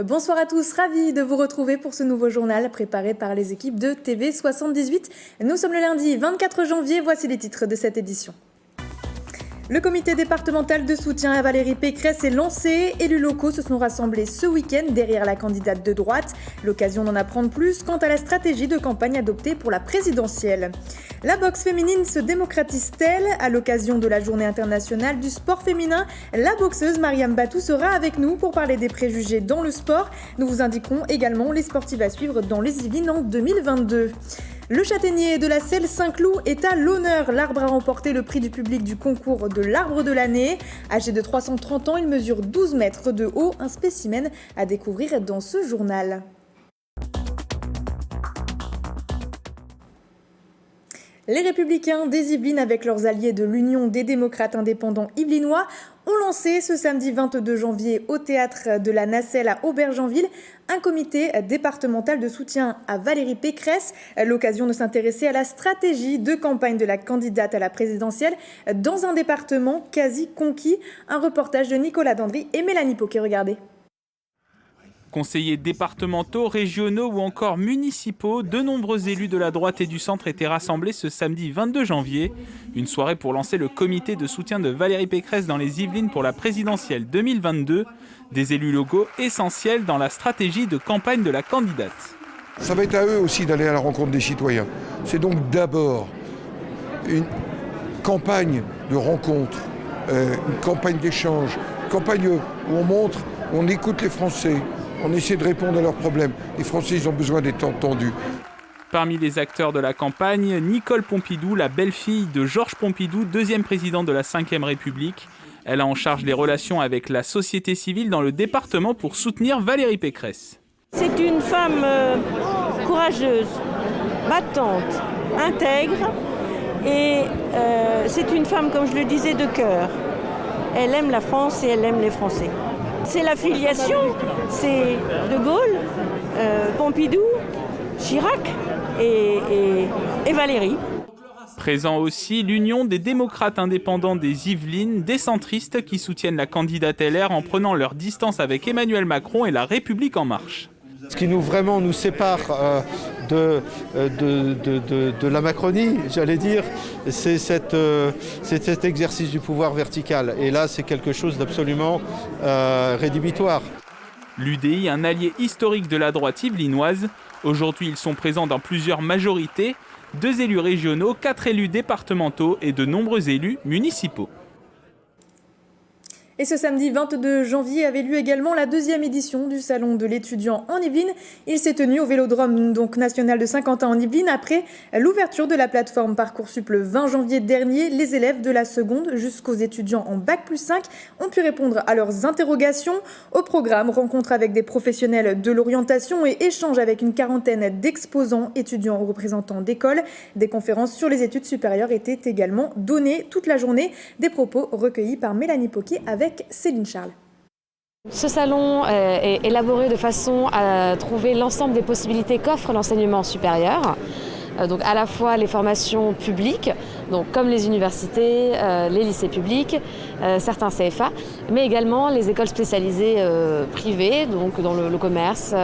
Bonsoir à tous, ravi de vous retrouver pour ce nouveau journal préparé par les équipes de TV78. Nous sommes le lundi 24 janvier, voici les titres de cette édition. Le comité départemental de soutien à Valérie Pécresse est lancé. Élus locaux se sont rassemblés ce week-end derrière la candidate de droite. L'occasion d'en apprendre plus quant à la stratégie de campagne adoptée pour la présidentielle. La boxe féminine se démocratise-t-elle? À l'occasion de la journée internationale du sport féminin, la boxeuse Mariam Batou sera avec nous pour parler des préjugés dans le sport. Nous vous indiquerons également les sportives à suivre dans les Yvelines en 2022. Le châtaignier de la Selle Saint-Cloud est à l'honneur. L'arbre a remporté le prix du public du concours de l'arbre de l'année. Âgé de 330 ans, il mesure 12 mètres de haut, un spécimen à découvrir dans ce journal. Les Républicains des Yvelines, avec leurs alliés de l'Union des démocrates indépendants yvelinois, ont lancé ce samedi 22 janvier au théâtre de la Nacelle à Aubergenville un comité départemental de soutien à Valérie Pécresse. L'occasion de s'intéresser à la stratégie de campagne de la candidate à la présidentielle dans un département quasi conquis. Un reportage de Nicolas Dandry et Mélanie Poquet, regardez. Conseillers départementaux, régionaux ou encore municipaux, de nombreux élus de la droite et du centre étaient rassemblés ce samedi 22 janvier. Une soirée pour lancer le comité de soutien de Valérie Pécresse dans les Yvelines pour la présidentielle 2022. Des élus locaux essentiels dans la stratégie de campagne de la candidate. Ça va être à eux aussi d'aller à la rencontre des citoyens. C'est donc d'abord une campagne de rencontre, une campagne d'échange, une campagne où on montre, on écoute les Français. On essaie de répondre à leurs problèmes. Les Français, ils ont besoin d'être entendus. Parmi les acteurs de la campagne, Nicole Pompidou, la belle-fille de Georges Pompidou, deuxième président de la Ve République. Elle a en charge les relations avec la société civile dans le département pour soutenir Valérie Pécresse. C'est une femme courageuse, battante, intègre et c'est une femme, comme je le disais, de cœur. Elle aime la France et elle aime les Français. C'est la filiation, c'est De Gaulle, Pompidou, Chirac et Valérie. Présent aussi l'Union des démocrates indépendants des Yvelines, des centristes qui soutiennent la candidate LR en prenant leur distance avec Emmanuel Macron et la République en marche. Ce qui nous sépare de la Macronie, j'allais dire, c'est cet exercice du pouvoir vertical. Et là, c'est quelque chose d'absolument rédhibitoire. L'UDI, un allié historique de la droite yvelinoise. Aujourd'hui, ils sont présents dans plusieurs majorités, 2 élus régionaux, 4 élus départementaux et de nombreux élus municipaux. Et ce samedi 22 janvier avait lieu également la 2e édition du Salon de l'étudiant en Yvelines. Il s'est tenu au Vélodrome national de Saint-Quentin en Yvelines après l'ouverture de la plateforme Parcoursup le 20 janvier dernier. Les élèves de la seconde jusqu'aux étudiants en Bac+5 ont pu répondre à leurs interrogations. Au programme, rencontre avec des professionnels de l'orientation et échange avec une quarantaine d'exposants, étudiants ou représentants d'écoles. Des conférences sur les études supérieures étaient également données toute la journée. Des propos recueillis par Mélanie Poquet avec Céline Charles. Ce salon est élaboré de façon à trouver l'ensemble des possibilités qu'offre l'enseignement supérieur. Donc à la fois les formations publiques, donc comme les universités, les lycées publics, certains CFA, mais également les écoles spécialisées privées, donc dans le commerce,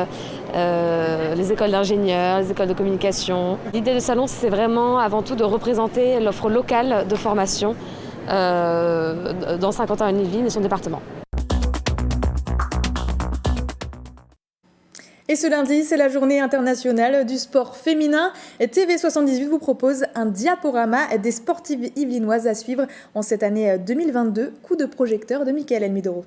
les écoles d'ingénieurs, les écoles de communication. L'idée du salon, c'est vraiment avant tout de représenter l'offre locale de formation dans Saint-Quentin-en-Yvelines et son département. Et ce lundi, c'est la journée internationale du sport féminin. TV78 vous propose un diaporama des sportives yvelinoises à suivre en cette année 2022. Coup de projecteur de Michael Elmidoro.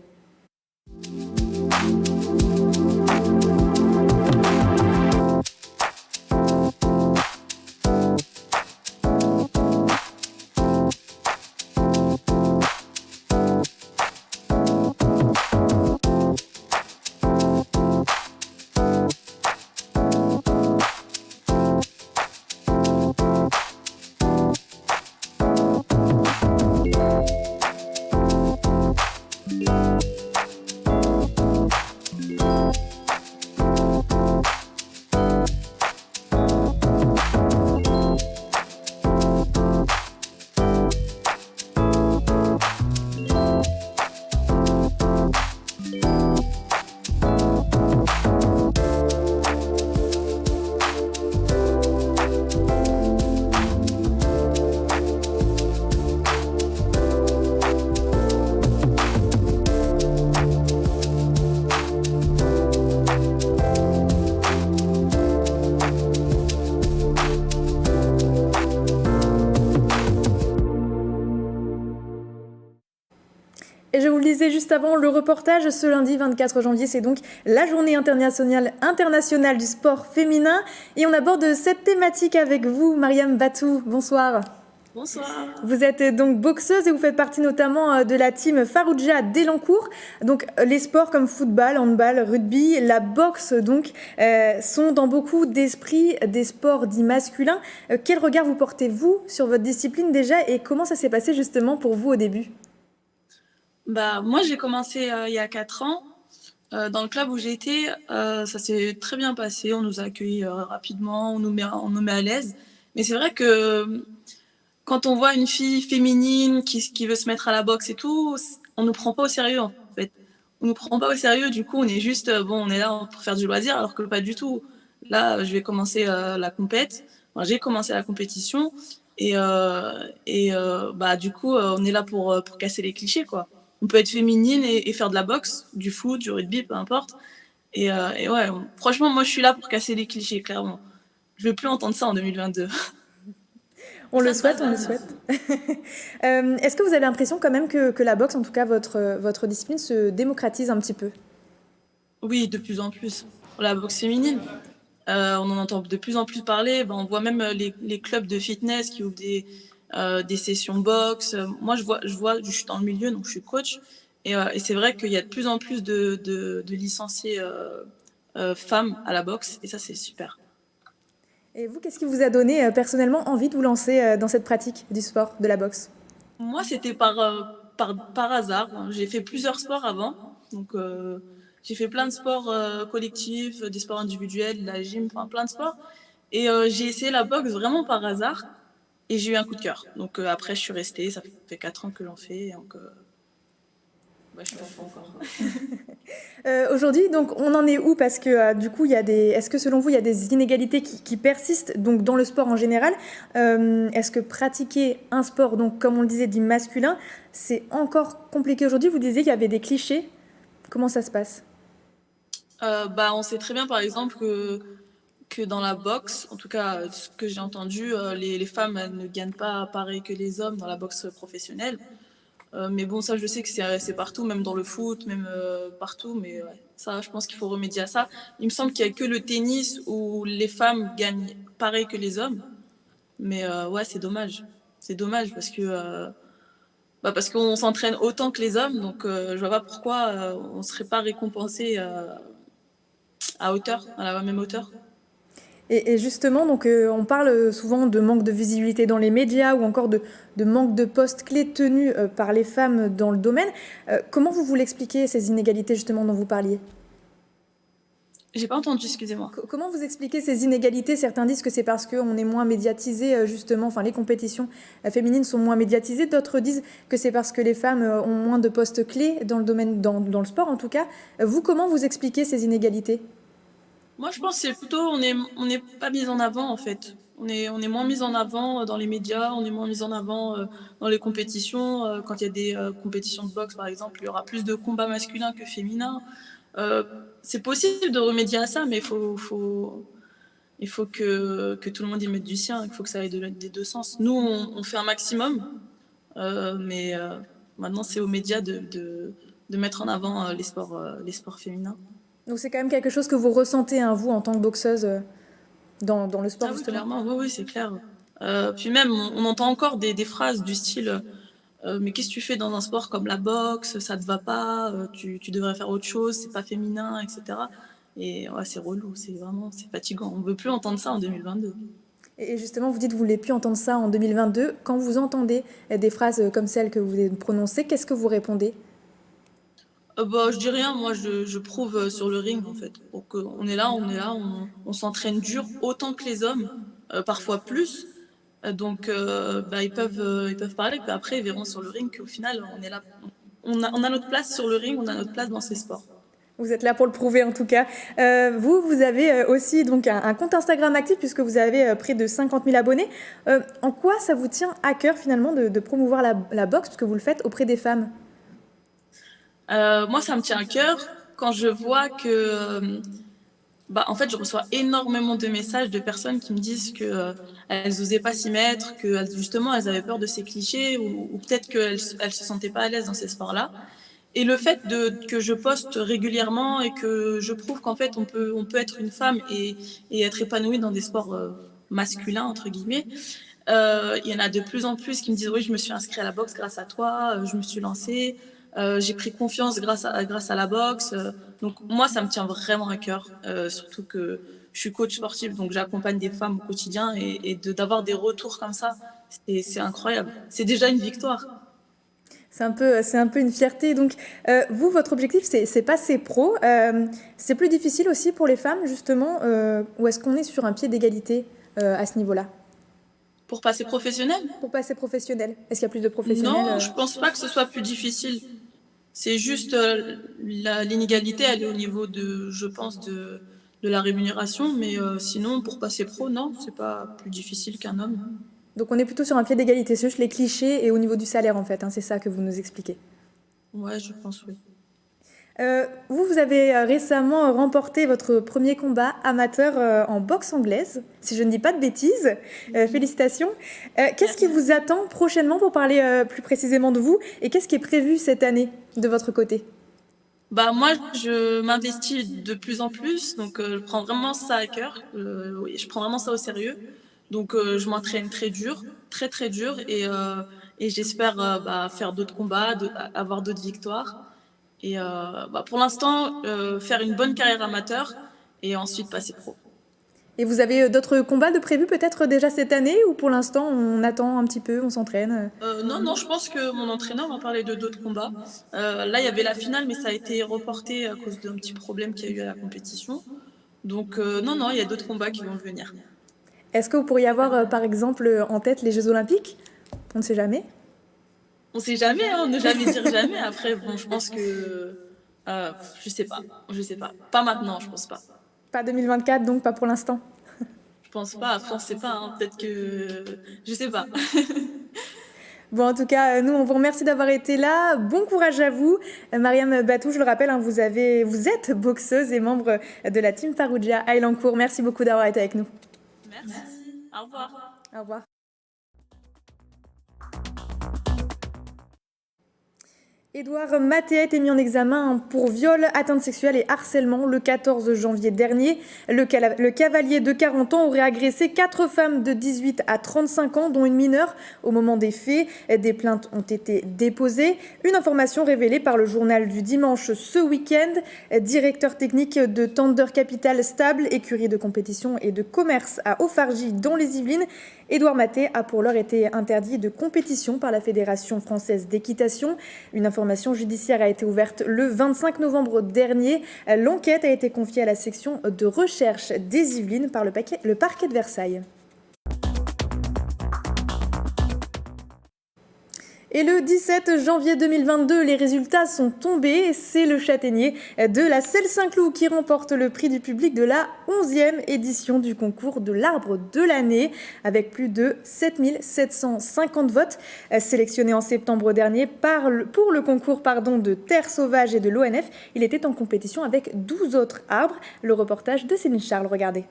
Et je vous le disais juste avant le reportage, ce lundi 24 janvier, c'est donc la journée internationale du sport féminin. Et on aborde cette thématique avec vous, Mariam Batou. Bonsoir. Bonsoir. Vous êtes donc boxeuse et vous faites partie notamment de la team Farouja d'Elancourt. Donc les sports comme football, handball, rugby, la boxe donc sont dans beaucoup d'esprits des sports dits masculins. Quel regard vous portez-vous sur votre discipline déjà et comment ça s'est passé justement pour vous au début ? Moi j'ai commencé il y a 4 ans. Dans le club où j'ai été, ça s'est très bien passé. On nous a accueillis rapidement, on nous met à l'aise. Mais c'est vrai que quand on voit une fille féminine qui veut se mettre à la boxe et tout, on ne nous prend pas au sérieux en fait. On nous prend pas au sérieux, du coup on est juste, on est là pour faire du loisir, alors que pas du tout. Là, je vais commencer la compète. Enfin, j'ai commencé la compétition et du coup, on est là pour casser les clichés, quoi. On peut être féminine et faire de la boxe, du foot, du rugby, peu importe. Et ouais, franchement, moi je suis là pour casser les clichés, clairement. Je veux plus entendre ça en 2022. On le souhaite. Est-ce que vous avez l'impression quand même que la boxe, en tout cas votre discipline, se démocratise un petit peu ? Oui, de plus en plus. La boxe féminine, on en entend de plus en plus parler. On voit même les clubs de fitness qui ouvrent des sessions boxe. Moi, je suis dans le milieu, donc je suis coach. Et c'est vrai qu'il y a de plus en plus de licenciés femmes à la boxe. Et ça, c'est super. Et vous, qu'est-ce qui vous a donné personnellement envie de vous lancer dans cette pratique du sport, de la boxe ? Moi, c'était par hasard. J'ai fait plusieurs sports avant. Donc, j'ai fait plein de sports collectifs, des sports individuels, la gym, enfin plein de sports. Et j'ai essayé la boxe vraiment par hasard. Et j'ai eu un coup de cœur. Donc après, je suis restée. Ça fait 4 ans que j'en fais. Donc, je suis pas encore. Aujourd'hui, donc, on en est où ? Parce que du coup, est-ce que selon vous, il y a des inégalités qui persistent donc, dans le sport en général ? Est-ce que pratiquer un sport, donc, comme on le disait, dit masculin, c'est encore compliqué aujourd'hui ? Vous disiez qu'il y avait des clichés. Comment ça se passe ? On sait très bien, par exemple, que dans la boxe, en tout cas, ce que j'ai entendu, les femmes elles ne gagnent pas pareil que les hommes dans la boxe professionnelle. Mais bon, ça, je sais que c'est partout, même dans le foot, même partout. Mais ouais, ça, je pense qu'il faut remédier à ça. Il me semble qu'il n'y a que le tennis où les femmes gagnent pareil que les hommes. Mais ouais, c'est dommage. C'est dommage parce qu'on s'entraîne autant que les hommes. Donc, je vois pas pourquoi on ne serait pas récompensé à la même hauteur. Et justement, donc, on parle souvent de manque de visibilité dans les médias ou encore de manque de postes clés tenus par les femmes dans le domaine. Comment vous l'expliquez, ces inégalités justement dont vous parliez ? J'ai pas entendu, excusez-moi. Comment vous expliquez ces inégalités ? Certains disent que c'est parce qu'on est moins médiatisé, justement, enfin les compétitions féminines sont moins médiatisées. D'autres disent que c'est parce que les femmes ont moins de postes clés dans le domaine, dans le sport en tout cas. Vous, comment vous expliquez ces inégalités ? Moi, je pense que c'est plutôt on n'est pas mis en avant en fait. On est moins mis en avant dans les médias, on est moins mis en avant dans les compétitions. Quand il y a des compétitions de boxe, par exemple, il y aura plus de combats masculins que féminins. C'est possible de remédier à ça, mais il faut que tout le monde y mette du sien. Il faut que ça aille des deux sens. Nous, on fait un maximum, mais maintenant, c'est aux médias de mettre en avant les sports féminins. Donc c'est quand même quelque chose que vous ressentez, hein, vous, en tant que boxeuse, dans le sport, oui, justement. clairement, oui, c'est clair. Puis même, on entend encore des phrases du style mais qu'est-ce que tu fais dans un sport comme la boxe ? Ça te va pas, tu devrais faire autre chose, c'est pas féminin, etc. Et ouais, c'est relou, c'est fatigant. On veut plus entendre ça en 2022. Et justement, vous dites que vous ne voulez plus entendre ça en 2022. Quand vous entendez des phrases comme celles que vous venez de prononcer, qu'est-ce que vous répondez ? Je dis rien, moi je prouve sur le ring en fait. Donc, on est là, on s'entraîne dur autant que les hommes, parfois plus. Donc ils peuvent parler, puis après ils verront sur le ring qu'au final on est là. On a notre place sur le ring, on a notre place dans ces sports. Vous êtes là pour le prouver en tout cas. Vous avez aussi donc un compte Instagram actif puisque vous avez près de 50 000 abonnés. En quoi ça vous tient à cœur finalement de promouvoir la boxe puisque vous le faites auprès des femmes ? Moi, ça me tient à cœur quand je vois que, en fait, je reçois énormément de messages de personnes qui me disent que elles n'osaient pas s'y mettre, que justement elles avaient peur de ces clichés ou peut-être qu'elles se sentaient pas à l'aise dans ces sports-là. Et le fait que je poste régulièrement et que je prouve qu'en fait on peut être une femme et être épanouie dans des sports masculins entre guillemets, il y en a de plus en plus qui me disent oui, je me suis inscrite à la boxe grâce à toi, je me suis lancée, j'ai pris confiance grâce à la boxe. Donc moi ça me tient vraiment à cœur, surtout que je suis coach sportif, donc j'accompagne des femmes au quotidien et d'avoir des retours comme ça, c'est incroyable. C'est déjà une victoire. C'est un peu une fierté. Donc, vous, votre objectif, c'est passer pro. C'est plus difficile aussi pour les femmes, justement, ou est-ce qu'on est sur un pied d'égalité à ce niveau-là? Pour passer professionnel? Pour passer professionnel. Est-ce qu'il y a plus de professionnels? Non, je pense pas que ce soit plus difficile. C'est juste l'inégalité, elle est au niveau je pense, de la rémunération. Mais sinon, pour passer pro, non, c'est pas plus difficile qu'un homme. Donc on est plutôt sur un pied d'égalité, c'est juste les clichés et au niveau du salaire en fait, hein, c'est ça que vous nous expliquez. Ouais, je pense, oui. Vous avez récemment remporté votre premier combat amateur en boxe anglaise, si je ne dis pas de bêtises. Félicitations. Qu'est-ce qui vous attend prochainement pour parler plus précisément de vous et qu'est-ce qui est prévu cette année de votre côté? Bah moi, je m'investis de plus en plus, donc je prends vraiment ça à cœur. Oui, je prends vraiment ça au sérieux. Donc je m'entraîne très dur, très très dur, et j'espère faire d'autres combats, avoir d'autres victoires. Et pour l'instant, faire une bonne carrière amateur et ensuite passer pro. Et vous avez d'autres combats de prévus peut-être déjà cette année ou pour l'instant on attend un petit peu, on s'entraîne? Non, je pense que mon entraîneur m'a parlé de d'autres combats. Là, il y avait la finale, mais ça a été reporté à cause d'un petit problème qu'il y a eu à la compétition. Donc non, il y a d'autres combats qui vont venir. Est-ce que vous pourriez avoir, par exemple, en tête les Jeux Olympiques? On ne sait jamais. On ne sait jamais, hein, ne jamais dire jamais. Après, bon, je pense que... je sais pas. Pas maintenant, je pense pas. Pas 2024, donc pas pour l'instant? Je pense pas, après on sait pas, hein, peut-être que... Je sais pas. Bon, en tout cas, nous, on vous remercie d'avoir été là. Bon courage à vous. Mariam Batou, je le rappelle, hein, vous êtes boxeuse et membre de la team Farouja à Elancourt. Merci beaucoup d'avoir été avec nous. Merci. Au revoir. Au revoir. Édouard Maté a été mis en examen pour viol, atteinte sexuelle et harcèlement le 14 janvier dernier. Le cavalier de 40 ans aurait agressé 4 femmes de 18 à 35 ans, dont une mineure, au moment des faits. Des plaintes ont été déposées. Une information révélée par le journal du dimanche ce week-end. Directeur technique de Tender Capital Stable, écurie de compétition et de commerce à Auffargy dans les Yvelines, Édouard Maté a pour l'heure été interdit de compétition par la Fédération française d'équitation. Une information judiciaire a été ouverte le 25 novembre dernier. L'enquête a été confiée à la section de recherche des Yvelines par le parquet de Versailles. Et le 17 janvier 2022, les résultats sont tombés. C'est le châtaignier de la Selle-Saint-Cloud qui remporte le prix du public de la 11e édition du concours de l'arbre de l'année, avec plus de 7750 votes sélectionnés en septembre dernier pour le concours de Terre Sauvage et de l'ONF. Il était en compétition avec 12 autres arbres. Le reportage de Céline Charles, regardez.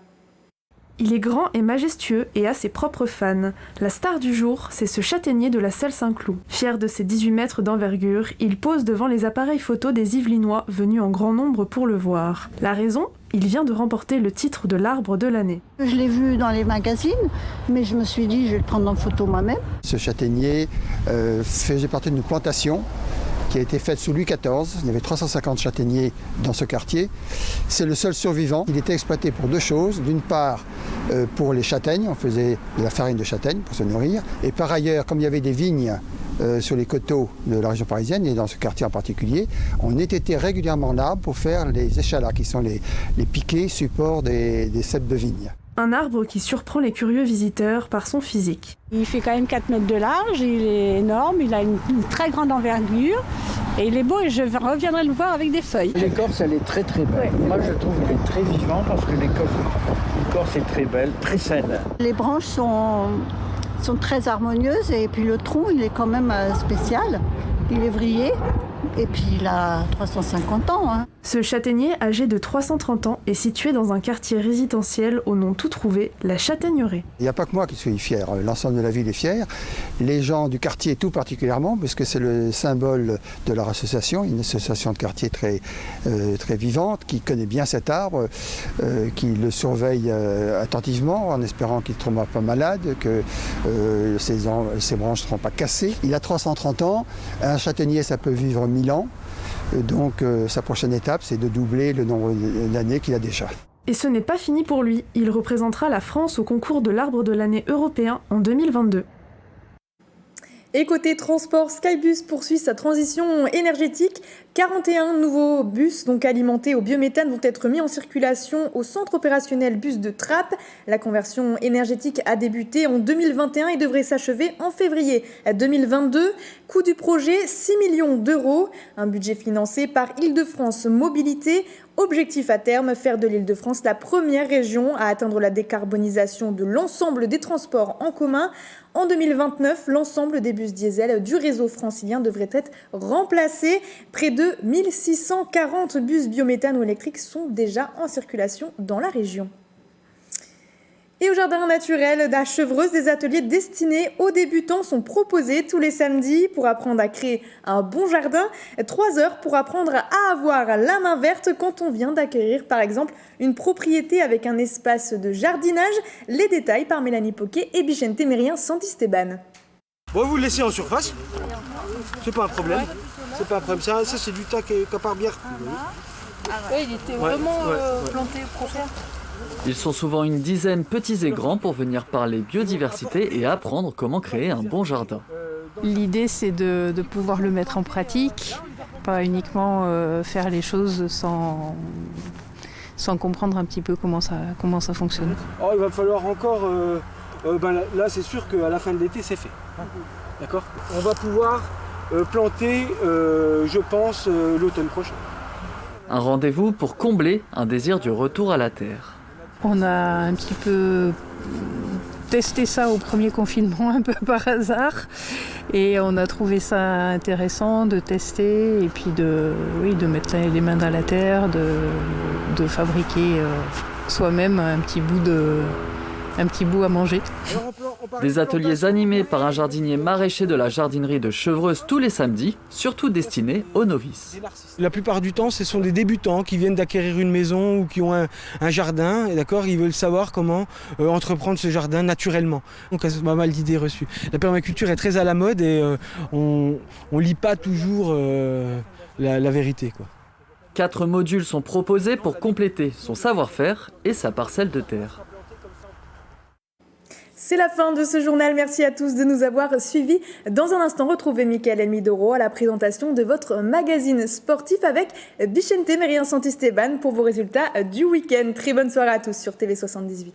Il est grand et majestueux et a ses propres fans. La star du jour, c'est ce châtaignier de la Selle-Saint-Cloud. Fier de ses 18 mètres d'envergure, il pose devant les appareils photos des Yvelinois venus en grand nombre pour le voir. La raison ? Il vient de remporter le titre de l'arbre de l'année. Je l'ai vu dans les magazines, mais je me suis dit je vais le prendre en photo moi-même. Ce châtaignier faisait partie d'une plantation qui a été faite sous Louis XIV. Il y avait 350 châtaigniers dans ce quartier. C'est le seul survivant. Il était exploité pour deux choses. D'une part, pour les châtaignes, on faisait de la farine de châtaigne pour se nourrir. Et par ailleurs, comme il y avait des vignes sur les coteaux de la région parisienne et dans ce quartier en particulier, on étêtait régulièrement l'arbre pour faire les échalas, qui sont les piquets supports des ceps de vigne. Un arbre qui surprend les curieux visiteurs par son physique. Il fait quand même 4 mètres de large, il est énorme, il a une très grande envergure et il est beau et je reviendrai le voir avec des feuilles. L'écorce, elle est très très belle. Ouais. Moi je trouve qu'elle est très vivante parce que l'écorce est très belle, très saine. Les branches sont très harmonieuses et puis le tronc il est quand même spécial. Il est vrillé et puis il a 350 ans. Hein. Ce châtaignier, âgé de 330 ans, est situé dans un quartier résidentiel au nom tout trouvé, la Châtaigneraie. Il n'y a pas que moi qui suis fier, l'ensemble de la ville est fier. Les gens du quartier tout particulièrement, puisque c'est le symbole de leur association, une association de quartier très vivante, qui connaît bien cet arbre, qui le surveille attentivement en espérant qu'il ne tombe pas malade, que ses branches ne seront pas cassées. Il a 330 ans, un châtaignier ça peut vivre 1000 ans. Donc sa prochaine étape, c'est de doubler le nombre d'années qu'il a déjà. Et ce n'est pas fini pour lui, il représentera la France au concours de l'arbre de l'année européen en 2022. Et côté transport, Skybus poursuit sa transition énergétique. 41 nouveaux bus alimentés au biométhane vont être mis en circulation au centre opérationnel bus de Trappes. La conversion énergétique a débuté en 2021 et devrait s'achever en février 2022. Coût du projet, 6 millions d'euros. Un budget financé par Île-de-France Mobilité. Objectif à terme, faire de l'Île-de-France la première région à atteindre la décarbonisation de l'ensemble des transports en commun. En 2029, l'ensemble des bus diesel du réseau francilien devrait être remplacé. Près de 1640 bus biométhane ou électriques sont déjà en circulation dans la région. Et au jardin naturel de Chevreuse, des ateliers destinés aux débutants sont proposés tous les samedis pour apprendre à créer un bon jardin. 3 heures pour apprendre à avoir la main verte quand on vient d'acquérir par exemple une propriété avec un espace de jardinage. Les détails par Mélanie Poquet et Bichente Mérien Santisteban. Bon, vous le laissez en surface, c'est pas un problème. C'est pas un problème. Ça c'est du tas qui part bien. Oui, il était vraiment planté pour faire. Ils sont souvent une dizaine, petits et grands, pour venir parler biodiversité et apprendre comment créer un bon jardin. L'idée, c'est de pouvoir le mettre en pratique, pas uniquement faire les choses sans comprendre un petit peu comment ça fonctionne. Oh, il va falloir encore... là, c'est sûr qu'à la fin de l'été, c'est fait. D'accord ? On va pouvoir planter, je pense, l'automne prochain. Un rendez-vous pour combler un désir du retour à la terre. On a un petit peu testé ça au premier confinement, un peu par hasard. Et on a trouvé ça intéressant de tester et puis de mettre les mains dans la terre, de fabriquer soi-même un petit bout à manger. Des ateliers animés par un jardinier maraîcher de la jardinerie de Chevreuse tous les samedis, surtout destinés aux novices. La plupart du temps, ce sont des débutants qui viennent d'acquérir une maison ou qui ont un jardin, et d'accord, ils veulent savoir comment entreprendre ce jardin naturellement. Donc il y a pas mal d'idées reçues. La permaculture est très à la mode et on lit pas toujours la vérité, quoi. 4 modules sont proposés pour compléter son savoir-faire et sa parcelle de terre. C'est la fin de ce journal. Merci à tous de nous avoir suivis. Dans un instant, retrouvez Mickaël Elmidoro à la présentation de votre magazine sportif avec Bichente Mérien Santisteban pour vos résultats du week-end. Très bonne soirée à tous sur TV78.